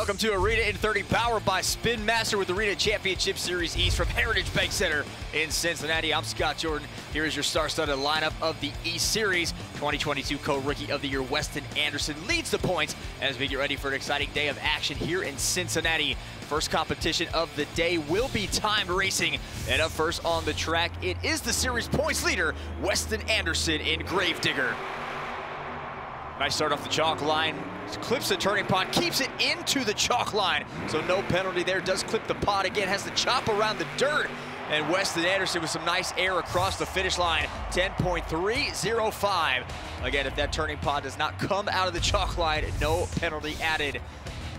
Welcome to Arena in 30, powered by Spin Master with Arena Championship Series East from Heritage Bank Center in Cincinnati. I'm Scott Jordan. Here is your star-studded lineup of the East Series. 2022 Co-Rookie of the Year Weston Anderson leads the points as we get ready for an exciting day of action here in Cincinnati. First competition of the day will be timed racing. And up first on the track, it is the series points leader, Weston Anderson in Gravedigger. Nice start off the chalk line. Clips the turning pod, keeps it into the chalk line. So no penalty there, does clip the pod again, has the chop around the dirt. And Weston Anderson with some nice air across the finish line, 10.305. Again, if that turning pod does not come out of the chalk line, no penalty added.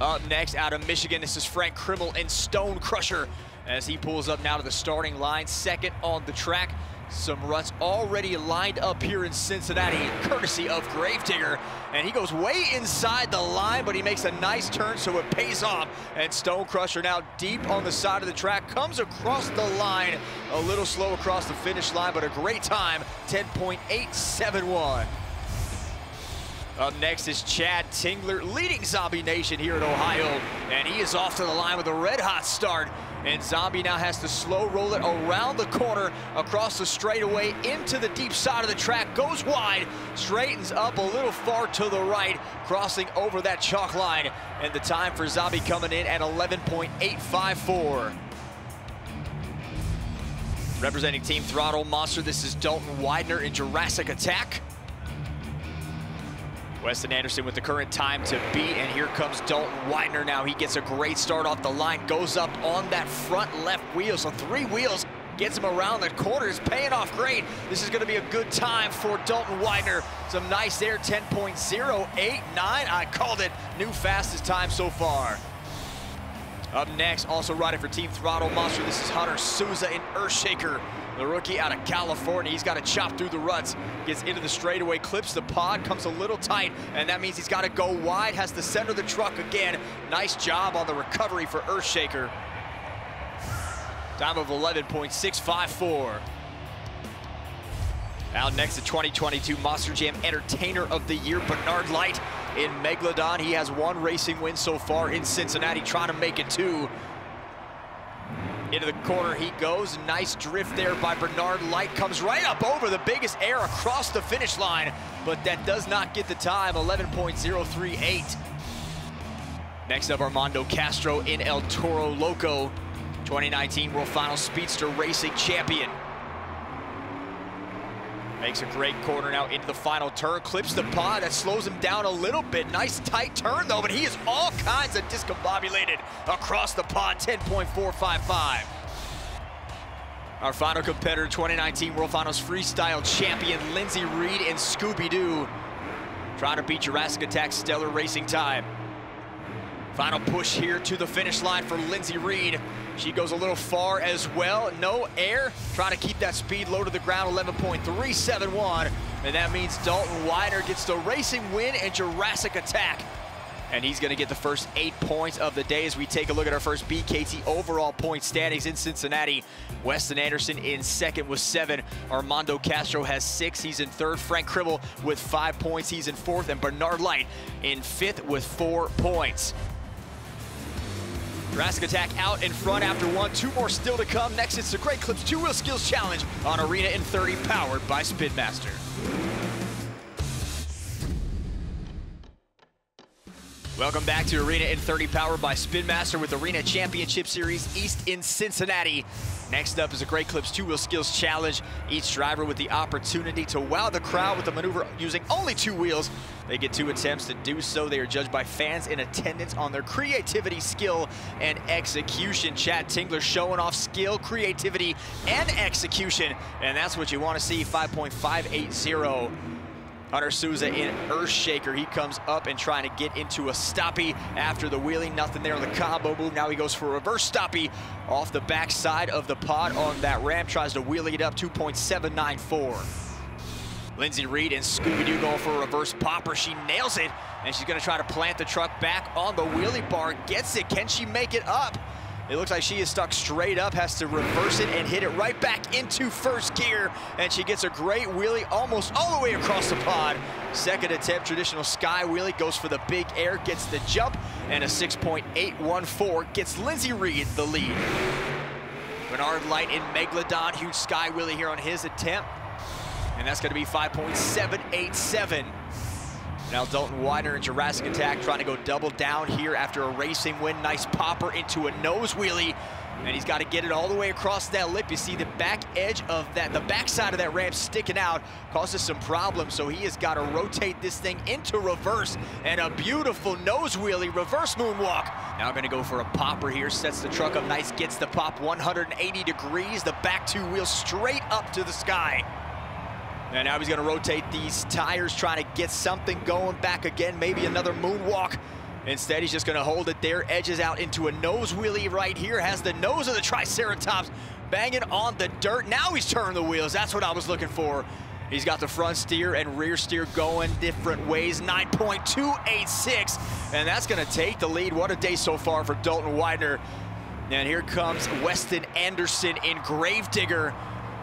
Up next, out of Michigan, this is Frank Krimmel in Stone Crusher as he pulls up now to the starting line, second on the track. Some ruts already lined up here in Cincinnati, courtesy of Gravedigger. And he goes way inside the line, but he makes a nice turn, so it pays off. And Stone Crusher now deep on the side of the track, comes across the line, a little slow across the finish line, but a great time, 10.871. Up next is Chad Tingler, leading Zombie Nation here in Ohio. And he is off to the line with a red-hot start. And Zombie now has to slow roll it around the corner, across the straightaway, into the deep side of the track, goes wide, straightens up a little far to the right, crossing over that chalk line. And the time for Zombie coming in at 11.854. Representing Team Throttle Monster, this is Dalton Widner in Jurassic Attack. Weston Anderson with the current time to beat, and here comes Dalton Widner now. He gets a great start off the line, goes up on that front left wheel, so 3 wheels, gets him around the corner, is paying off great. This is gonna be a good time for Dalton Widner. Some nice air, 10.089, I called it, new fastest time so far. Up next, also riding for Team Throttle Monster, this is Hunter Souza in Earthshaker. The rookie out of California. He's got to chop through the ruts, gets into the straightaway, clips the pod, comes a little tight, and that means he's got to go wide, has to center the truck again. Nice job on the recovery for Earthshaker. Time of 11.654. Out next, the 2022 Monster Jam Entertainer of the Year, Bernard Light in Megalodon. He has 1 racing win so far in Cincinnati, trying to make it 2. Into the corner he goes, nice drift there by Bernard Light, comes right up over the biggest air across the finish line, but that does not get the time, 11.038. Next up, Armando Castro in El Toro Loco, 2019 World Final Speedster Racing Champion. Makes a great corner now into the final turn, clips the pod, that slows him down a little bit. Nice tight turn though, but he is all kinds of discombobulated across the pod, 10.455. Our final competitor, 2019 World Finals Freestyle Champion, Lindsey Reed in Scooby-Doo, trying to beat Jurassic Attack stellar racing time. Final push here to the finish line for Lindsey Reed. She goes a little far as well, no air, trying to keep that speed low to the ground, 11.371, and that means Dalton Widner gets the racing win in Jurassic Attack. And he's gonna get the first 8 points of the day as we take a look at our first BKT overall point standings in Cincinnati. Weston Anderson in second with 7. Armando Castro has 6, he's in third. Frank Krimmel with 5 points, he's in fourth. And Bernard Light in 5th with 4 points. Jurassic Attack out in front after 1, 2 more still to come. Next, it's the Great Clips 2-Wheel Skills Challenge on Arena in 30, powered by Spin Master. Welcome back to Arena in 30, powered by Spin Master with Arena Championship Series East in Cincinnati. Next up is a Great Clips 2-Wheel Skills Challenge. Each driver with the opportunity to wow the crowd with a maneuver using only 2 wheels. They get 2 attempts to do so. They are judged by fans in attendance on their creativity, skill, and execution. Chad Tingler showing off skill, creativity, and execution. And that's what you want to see, 5.580. Hunter Souza in Earthshaker. He comes up and trying to get into a stoppie after the wheelie. Nothing there on the combo move. Now he goes for a reverse stoppie off the back side of the pod on that ramp. Tries to wheelie it up, 2.794. Lindsey Reed and Scooby-Doo going for a reverse popper. She nails it, and she's gonna try to plant the truck back on the wheelie bar. Gets it, can she make it up? It looks like she is stuck straight up, has to reverse it and hit it right back into first gear. And she gets a great wheelie almost all the way across the pod. Second attempt, traditional sky wheelie, goes for the big air, gets the jump, and a 6.814 gets Lindsay Reed the lead. Bernard Light in Megalodon, huge sky wheelie here on his attempt. And that's gonna be 5.787. Now Dalton Widner in Jurassic Attack trying to go double down here after a racing win. Nice popper into a nose wheelie. And he's got to get it all the way across that lip. You see the back edge of that, the backside of that ramp sticking out, causes some problems. So he has got to rotate this thing into reverse. And a beautiful nose wheelie, reverse moonwalk. Now gonna go for a popper here, sets the truck up nice, gets the pop 180 degrees, the back two wheels straight up to the sky. And now he's gonna rotate these tires, trying to get something going back again, maybe another moonwalk. Instead, he's just gonna hold it there, edges out into a nose wheelie right here, has the nose of the Triceratops banging on the dirt. Now he's turning the wheels, that's what I was looking for. He's got the front steer and rear steer going different ways, 9.286, and that's gonna take the lead. What a day so far for Dalton Widner. And here comes Weston Anderson in Gravedigger.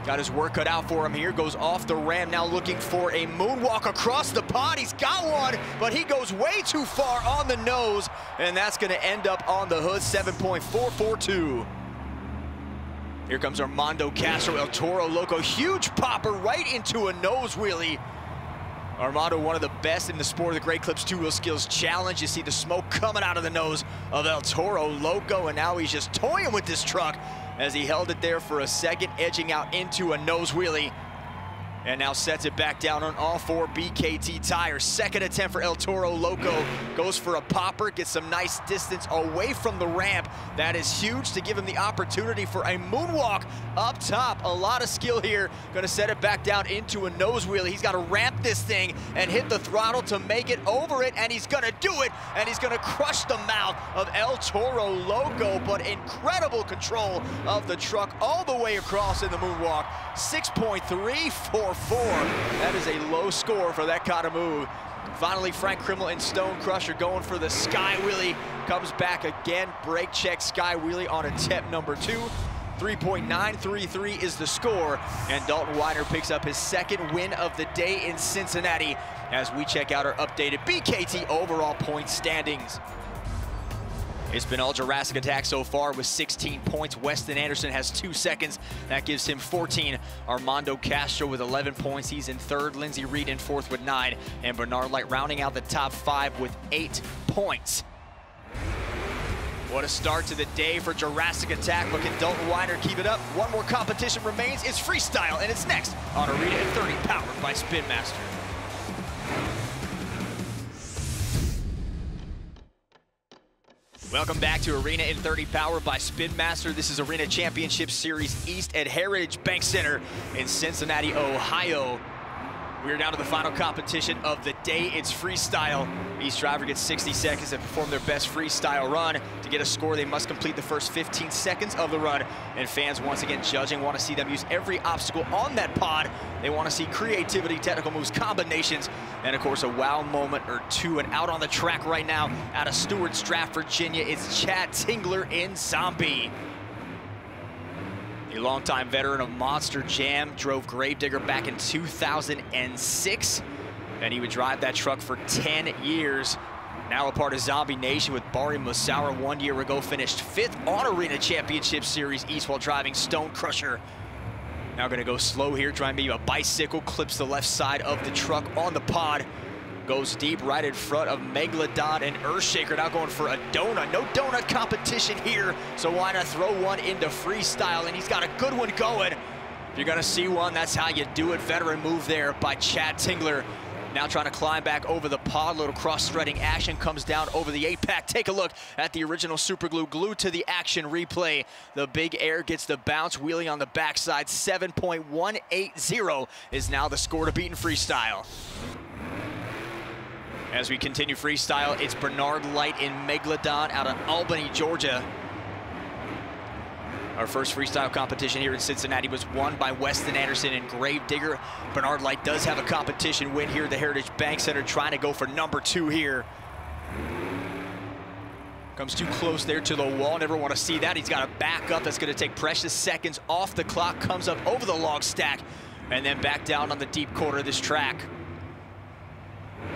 Got his work cut out for him here, goes off the ram, now looking for a moonwalk across the pod. He's got one, but he goes way too far on the nose, and that's gonna end up on the hood, 7.442. Here comes Armando Castro, El Toro Loco, huge popper right into a nose wheelie. Armando, one of the best in the sport of the Great Clips two-wheel skills challenge. You see the smoke coming out of the nose of El Toro Loco, and now he's just toying with this truck as he held it there for a second, edging out into a nose wheelie. And now sets it back down on all four BKT tires. Second attempt for El Toro Loco. Goes for a popper, gets some nice distance away from the ramp. That is huge to give him the opportunity for a moonwalk up top. A lot of skill here. Gonna set it back down into a nose wheelie. He's gotta ramp this thing and hit the throttle to make it over it, and he's gonna do it, and he's gonna crush the mouth of El Toro Loco, but incredible control of the truck all the way across in the moonwalk. 6.344. That is a low score for that kind of move. Finally, Frank Krimmel and Stone Crusher going for the sky wheelie. Comes back again, brake check sky wheelie on attempt number 2. 3.933 is the score, and Dalton Widner picks up his second win of the day in Cincinnati as we check out our updated BKT overall point standings. It's been all Jurassic Attack so far with 16 points. Weston Anderson has 2 seconds. That gives him 14. Armando Castro with 11 points. He's in third. Lindsay Reed in fourth with 9. And Bernard Light rounding out the top 5 with 8 points. What a start to the day for Jurassic Attack. Look at Dalton Widner keep it up. One more competition remains. It's freestyle, and it's next on Arena at 30, powered by Spin Master. Welcome back to Arena in 30, powered by Spin Master. This is Arena Championship Series East at Heritage Bank Center in Cincinnati, Ohio. We're down to the final competition of the day. It's freestyle. Each driver gets 60 seconds to perform their best freestyle run. To get a score, they must complete the first 15 seconds of the run. And fans, once again, judging, want to see them use every obstacle on that pod. They want to see creativity, technical moves, combinations, and of course, a wow moment or two. And out on the track right now, out of Stewart's Draft, Virginia, it's Chad Tingler in Zombie. A longtime veteran of Monster Jam, drove Gravedigger back in 2006, and he would drive that truck for 10 years. Now a part of Zombie Nation with Bari Musawa 1 year ago, finished 5th on Arena Championship Series East while driving Stone Crusher. Now gonna go slow here, trying maybe a bicycle, clips the left side of the truck on the pod. Goes deep right in front of Megalodon and Earthshaker, now going for a donut. No donut competition here, so why not throw one into freestyle? And he's got a good one going. If you're gonna see one, that's how you do it. Veteran move there by Chad Tingler. Now trying to climb back over the pod, little cross-threading action, comes down over the 8-pack. Take a look at the original super glue, glued to the action replay. The big air gets the bounce, wheelie on the backside. 7.180 is now the score to beat in freestyle. As we continue freestyle, it's Bernard Light in Megalodon out of Albany, Georgia. Our first freestyle competition here in Cincinnati was won by Weston Anderson in Gravedigger. Bernard Light does have a competition win here at the Heritage Bank Center, trying to go for number 2 here. Comes too close there to the wall. Never want to see that. He's got to back up. That's going to take precious seconds off the clock. Comes up over the log stack and then back down on the deep corner of this track.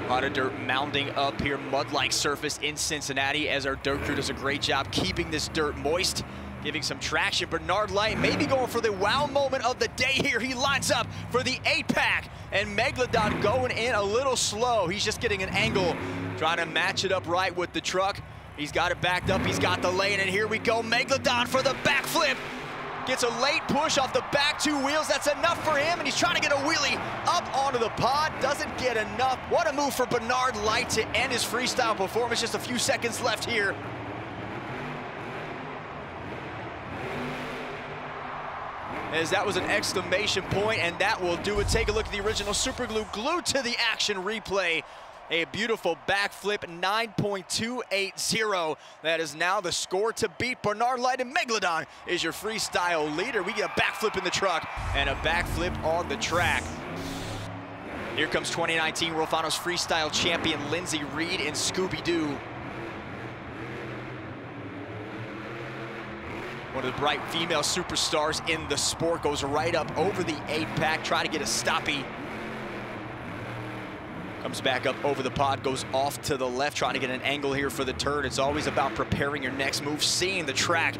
A lot of dirt mounding up here, mud-like surface in Cincinnati, as our dirt crew does a great job keeping this dirt moist, giving some traction. Bernard Light maybe going for the wow moment of the day here. He lines up for the 8-pack, and Megalodon going in a little slow. He's just getting an angle, trying to match it up right with the truck. He's got it backed up, he's got the lane, and here we go. Megalodon for the backflip. Gets a late push off the back 2 wheels. That's enough for him, and he's trying to get a wheelie up onto the pod. Doesn't get enough. What a move for Bernard Light to end his freestyle performance. Just a few seconds left here. As that was an exclamation point, and that will do it. Take a look at the original super glue glued to the action replay. A beautiful backflip, 9.280. That is now the score to beat. Bernard Light, and Megalodon is your freestyle leader. We get a backflip in the truck and a backflip on the track. Here comes 2019 World Finals freestyle champion Lindsay Reed in Scooby-Doo. One of the bright female superstars in the sport goes right up over the 8-pack, try to get a stoppie. Comes back up over the pod, goes off to the left, trying to get an angle here for the turn. It's always about preparing your next move, seeing the track.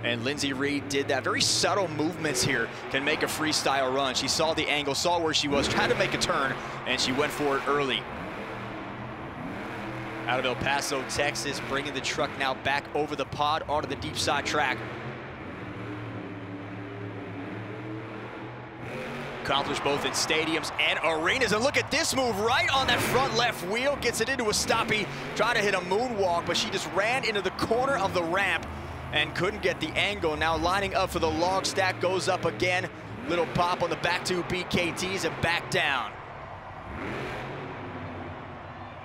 And Lindsay Reed did that. Very subtle movements here can make a freestyle run. She saw the angle, saw where she was, tried to make a turn, and she went for it early. Out of El Paso, Texas, bringing the truck now back over the pod onto the deep side track. Accomplished both in stadiums and arenas, and look at this move right on that front left wheel. Gets it into a stoppie, tried to hit a moonwalk, but she just ran into the corner of the ramp and couldn't get the angle. Now lining up for the log stack, goes up again. Little pop on the back 2 BKTs and back down.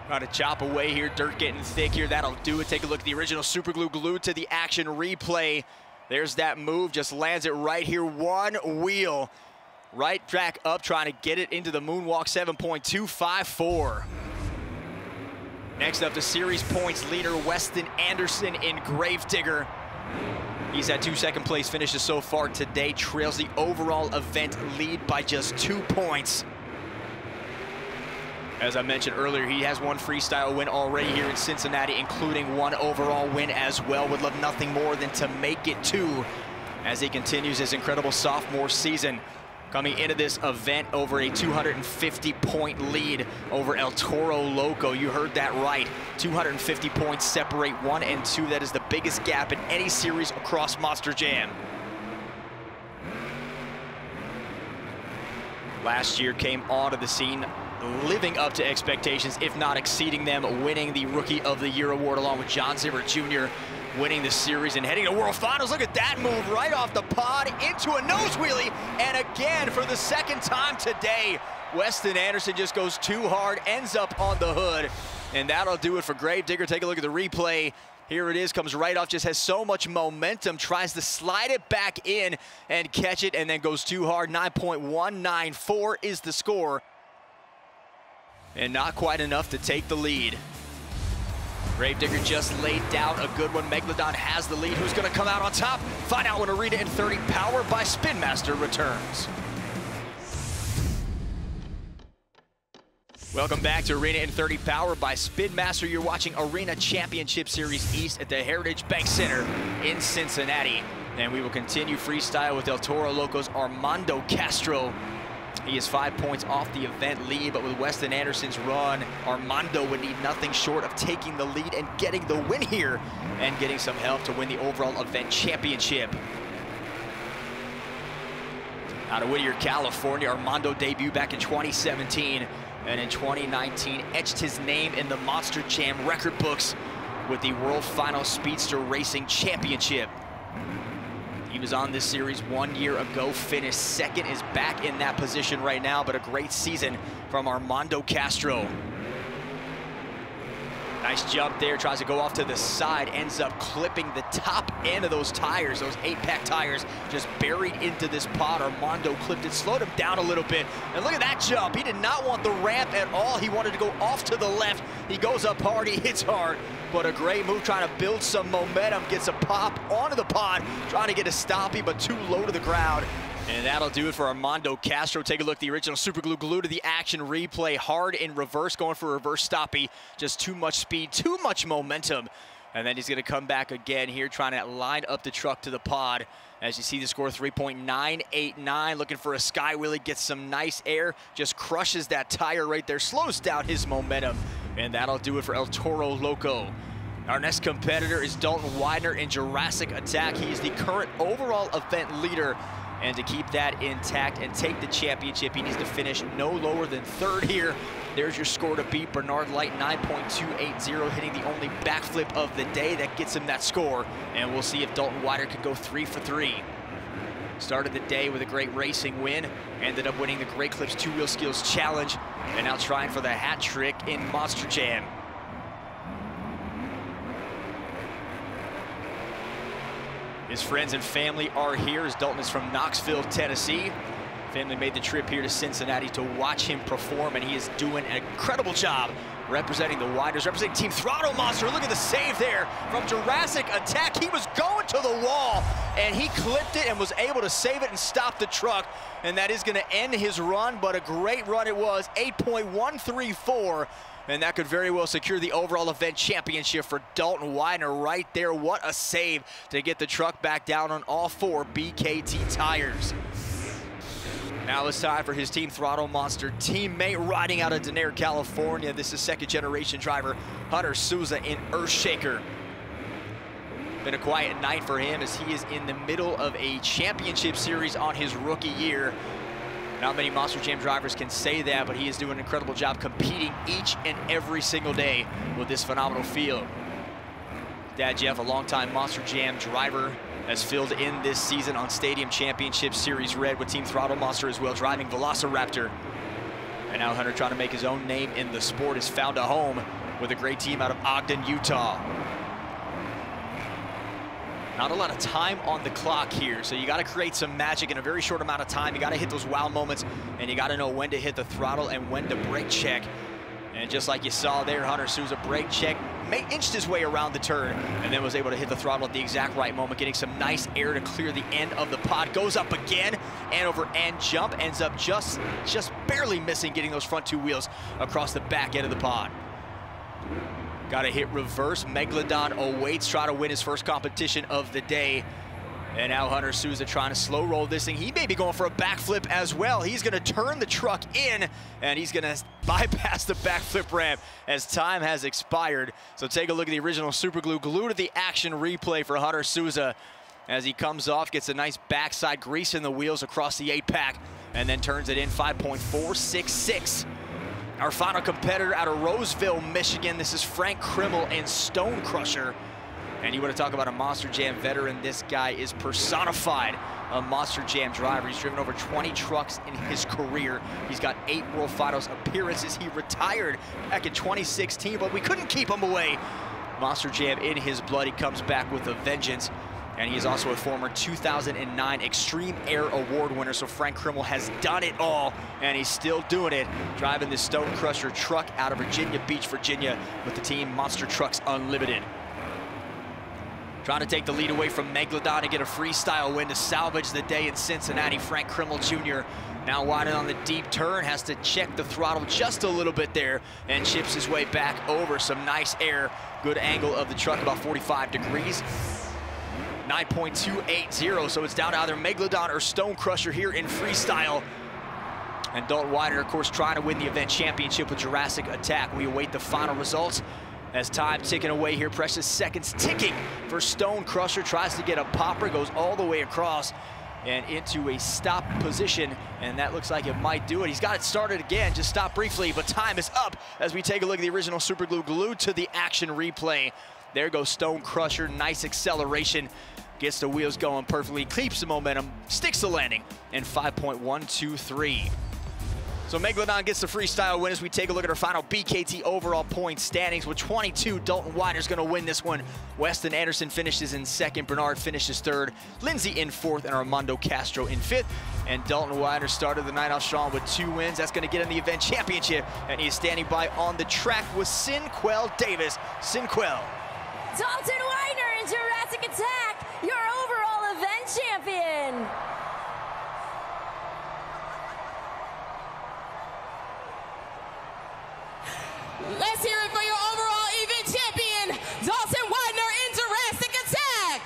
Trying to chop away here, dirt getting thick here. That'll do it. Take a look at the original super glue glued to the action replay. There's that move, just lands it right here, one wheel. Right track up, trying to get it into the moonwalk, 7.254. Next up, the series points leader, Weston Anderson in Gravedigger. He's had 2 second place finishes so far today, trails the overall event lead by just 2 points. As I mentioned earlier, he has 1 freestyle win already here in Cincinnati, including 1 overall win as well. Would love nothing more than to make it 2 as he continues his incredible sophomore season. Coming into this event over a 250-point lead over El Toro Loco. You heard that right. 250 points separate 1 and 2. That is the biggest gap in any series across Monster Jam. Last year came onto the scene living up to expectations, if not exceeding them, winning the Rookie of the Year award along with John Zimmer Jr., winning the series and heading to World Finals. Look at that move right off the pod into a nose wheelie. And again, for the 2nd time today, Weston Anderson just goes too hard, ends up on the hood. And that'll do it for Gravedigger. Take a look at the replay. Here it is, comes right off, just has so much momentum, tries to slide it back in and catch it, and then goes too hard. 9.194 is the score. And not quite enough to take the lead. Gravedigger just laid down a good one. Megalodon has the lead. Who's going to come out on top? Find out when Arena in 30, powered by Spin Master, returns. Welcome back to Arena in 30, powered by Spin Master. You're watching Arena Championship Series East at the Heritage Bank Center in Cincinnati. And we will continue freestyle with El Toro Loco's Armando Castro. He is 5 points off the event lead, but with Weston Anderson's run, Armando would need nothing short of taking the lead and getting the win here and getting some help to win the overall event championship. Out of Whittier, California, Armando debuted back in 2017, and in 2019 etched his name in the Monster Jam record books with the World Final Speedster Racing Championship. He was on this series 1 year ago, finished 2nd, is back in that position right now, but a great season from Armando Castro. Nice jump there, tries to go off to the side, ends up clipping the top end of those tires, those 8-pack tires, just buried into this pod. Armando clipped it, slowed him down a little bit. And look at that jump. He did not want the ramp at all. He wanted to go off to the left. He goes up hard, he hits hard, but a great move trying to build some momentum, gets a pop onto the pod, trying to get a stoppie, but too low to the ground. And that'll do it for Armando Castro. Take a look at the original Super Glue, glued to the action replay, hard in reverse, going for a reverse stoppie. Just too much speed, too much momentum. And then he's gonna come back again here, trying to line up the truck to the pod. As you see the score, 3.989, looking for a sky wheelie, gets some nice air, just crushes that tire right there, slows down his momentum. And that'll do it for El Toro Loco. Our next competitor is Dalton Widner in Jurassic Attack. He is the current overall event leader. And to keep that intact and take the championship, he needs to finish no lower than third here. There's your score to beat. Bernard Light, 9.280, hitting the only backflip of the day. That gets him that score. And we'll see if Dalton Widner can go 3 for 3. Started the day with a great racing win. Ended up winning the Great Clips 2-Wheel Skills Challenge. And now trying for the hat trick in Monster Jam. His friends and family are here, as Dalton is from Knoxville, Tennessee. Family made the trip here to Cincinnati to watch him perform, and he is doing an incredible job representing the Widners, representing Team Throttle Monster. Look at the save there from Jurassic Attack. He was going to the wall, and he clipped it and was able to save it and stop the truck. And that is gonna end his run, but a great run it was, 8.134. And that could very well secure the overall event championship for Dalton Widner right there. What a save to get the truck back down on all 4 BKT tires. Now it's time for his Team Throttle Monster teammate riding out of Denair, California. This is second-generation driver Hunter Souza in Earthshaker. Been a quiet night for him as he is in the middle of a championship series on his rookie year. Not many Monster Jam drivers can say that, but he is doing an incredible job competing each and every single day with this phenomenal field. Dad Jeff, a longtime Monster Jam driver, has filled in this season on Stadium Championship Series Red with Team Throttle Monster as well, driving Velociraptor. And now Hunter, trying to make his own name in the sport, has found a home with a great team out of Ogden, Utah. Not a lot of time on the clock here, so you got to create some magic in a very short amount of time. You got to hit those wow moments, and you got to know when to hit the throttle and when to brake check. And just like you saw there, Hunter Souza brake check, inched his way around the turn, and then was able to hit the throttle at the exact right moment, getting some nice air to clear the end of the pod. Goes up again, and over end jump, ends up just barely missing, getting those front 2 wheels across the back end of the pod. Got to hit reverse. Megalodon awaits, try to win his first competition of the day. And now Hunter Souza trying to slow roll this thing. He may be going for a backflip as well. He's going to turn the truck in, and he's going to bypass the backflip ramp as time has expired. So take a look at the original Super Glue, glued to the action replay for Hunter Souza as he comes off, gets a nice backside grease in the wheels across the 8-pack, and then turns it in 5.466. Our final competitor out of Roseville, Michigan. This is Frank Krimmel and Stone Crusher. And you want to talk about a Monster Jam veteran, this guy is personified a Monster Jam driver. He's driven over 20 trucks in his career. He's got 8 World Finals appearances. He retired back in 2016, but we couldn't keep him away. Monster Jam in his blood. He comes back with a vengeance. And he is also a former 2009 Extreme Air Award winner. So Frank Krimmel has done it all, and he's still doing it, driving the Stone Crusher truck out of Virginia Beach, Virginia, with the team Monster Trucks Unlimited. Trying to take the lead away from Megalodon and get a freestyle win to salvage the day in Cincinnati. Frank Krimmel Jr. now winding on the deep turn, has to check the throttle just a little bit there and chips his way back over. Some nice air, good angle of the truck, about 45 degrees. 9.280, so it's down to either Megalodon or Stone Crusher here in freestyle. And Dalton Widner, of course, trying to win the event championship with Jurassic Attack. We await the final results as time ticking away here. Precious seconds ticking for Stone Crusher. Tries to get a popper, goes all the way across and into a stop position, and that looks like it might do it. He's got it started again, just stopped briefly, but time is up as we take a look at the original Super Glue, glued to the action replay. There goes Stone Crusher, nice acceleration. Gets the wheels going perfectly, keeps the momentum, sticks the landing, and 5.123. So Megalodon gets the freestyle win as we take a look at our final BKT overall point standings. With 22, Dalton Widner's going to win this one. Weston Anderson finishes in second. Bernard finishes third. Lindsay in fourth, and Armando Castro in fifth. And Dalton Widner started the night off strong with 2 wins. That's going to get him the event championship. And he is standing by on the track with Sinquel Davis. Sinquel. Dalton Widner in Jurassic Attack, your overall event champion. Let's hear it for your overall event champion, Dalton Widner in Jurassic Attack.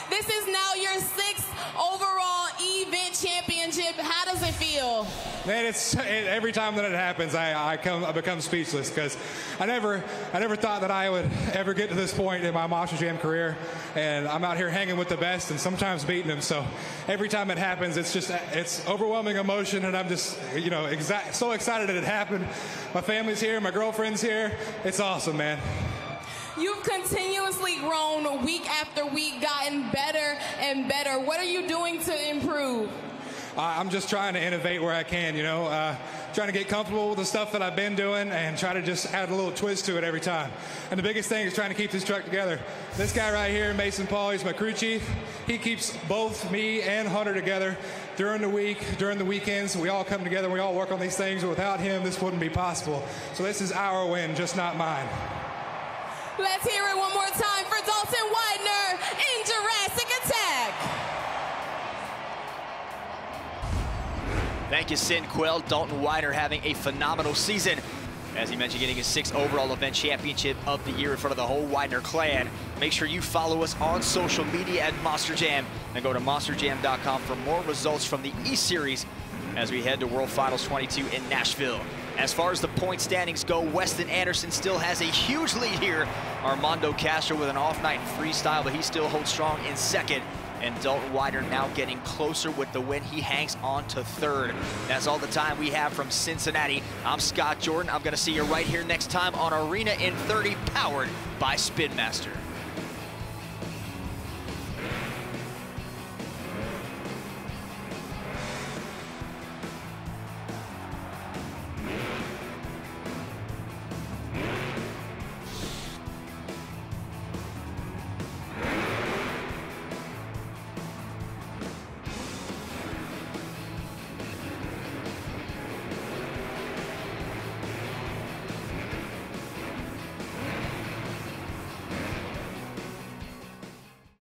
This is now your 6th overall event championship. How does it feel? Man, every time that it happens, I become speechless, because I never thought that I would ever get to this point in my Monster Jam career, and I'm out here hanging with the best and sometimes beating them. So every time it happens, it's overwhelming emotion, and I'm just so excited that it happened. My family's here, my girlfriend's here. It's awesome, man. You've continuously grown week after week, gotten better and better. What are you doing to improve? I'm just trying to innovate where I can, trying to get comfortable with the stuff that I've been doing and try to just add a little twist to it every time. And the biggest thing is trying to keep this truck together. This guy right here, Mason Paul, he's my crew chief. He keeps both me and Hunter together during the week, during the weekends. We all come together and we all work on these things. Without him, this wouldn't be possible. So this is our win, just not mine. Let's hear it one more time for Dalton Widner in Jurassic Attack. Thank you, Sinquel. Dalton Widner having a phenomenal season. As he mentioned, getting his 6th overall event championship of the year in front of the whole Widner clan. Make sure you follow us on social media at Monster Jam, and go to monsterjam.com for more results from the E-Series as we head to World Finals 22 in Nashville. As far as the point standings go, Weston Anderson still has a huge lead here. Armando Castro with an off night in freestyle, but he still holds strong in second. And Dalton Widner now getting closer with the win. He hangs on to third. That's all the time we have from Cincinnati. I'm Scott Jordan. I'm going to see you right here next time on Arena in 30, powered by Spin Master.